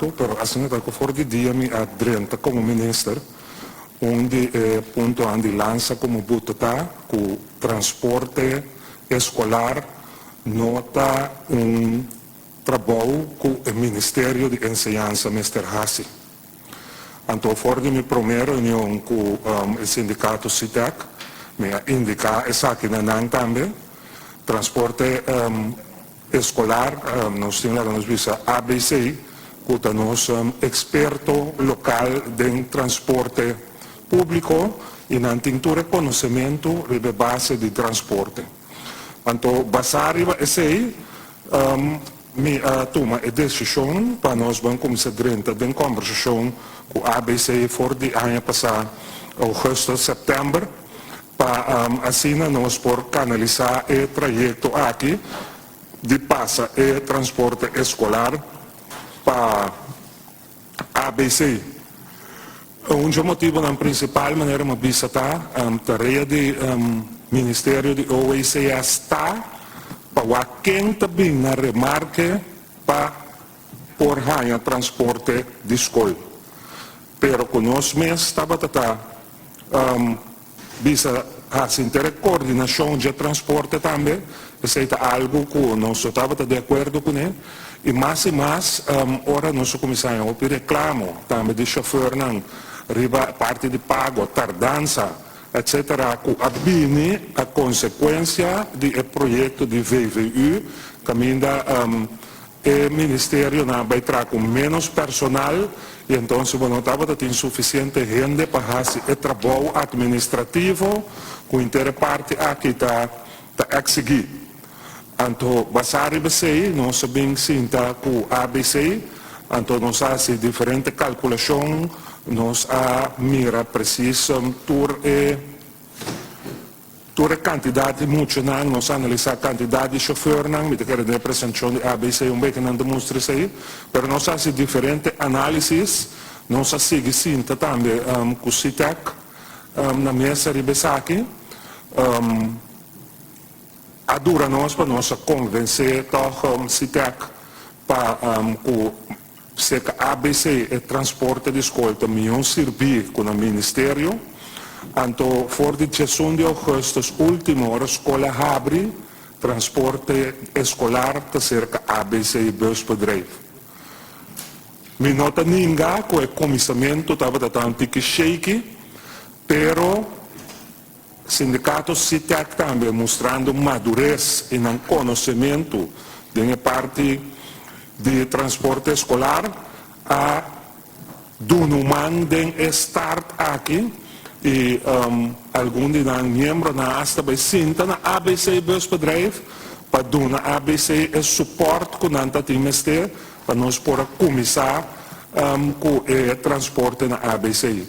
sindicato, pero assim que for de dia me adrenta como ministro, onde ponto onde lança como butata com transporte escolar nota trabalho com o Ministério de Enseñanza, Mr. Hassi. Então, fora de minha primeira reunião com o sindicato CITEC, me indica essa aqui na NAN também, transporte escolar, nós temos visa ABC, que nós experto local em transporte público e não tem reconhecimento de base de transporte. Então, basariva esse me toma a decisão para nós vamos começar dentro de conversação com a ABC for de ano passado, agosto, setembro, para assim nós por canalizar o trajeto aqui de passa e transporte escolar para ABC. Um motivo na principal maneira uma visitar a tarefa do Ministério de OECA está para quem também na remarque para por ganhar transporte de escola. Pero conosco mesmo estava bisa assim ter coordenação de transporte também, isso é algo que nós estava de acordo com ele. E mais, ora nós começamos a ouvir reclamo também de chofer não riba parte de pago, tardança, etc. que abine a consequência do projeto de VVU, que ainda o Ministério vai trazer com menos personal e então se não estava tendo suficiente gente para fazer o trabalho administrativo com a parte aqui está exigir. Então, basar ABC, nós sabemos que com ABC, então nós fazemos diferentes calculações, nós mira preciso toda a quantidade de muito não, nós analisamos a quantidade de chofer não, me quero de apresentação de ABC bem que não demonstra isso aí, mas nós fazemos diferentes análises, nós seguimos também com o CITEC na mesa de Besaki, a dura nós para nós convencer o CITEC para se que ABC e transporte de escola também servir com o Ministério. Então, for de 18 de agosto, última hora, a escola abre, transporte escolar, está cerca ABC e busbedrijf. Me nota ninguém que o comissamento estava tanto que shaky, pero sindicato CITEC também mostrando madurez e não conhecimento da parte de transporte escolar, a Dunuman den start aqui, e alguns de nós membros na asta by Sinta na ABC busbedrijf para dar ABC o suporte que nós temos para nós poder começar com o transporte na ABC.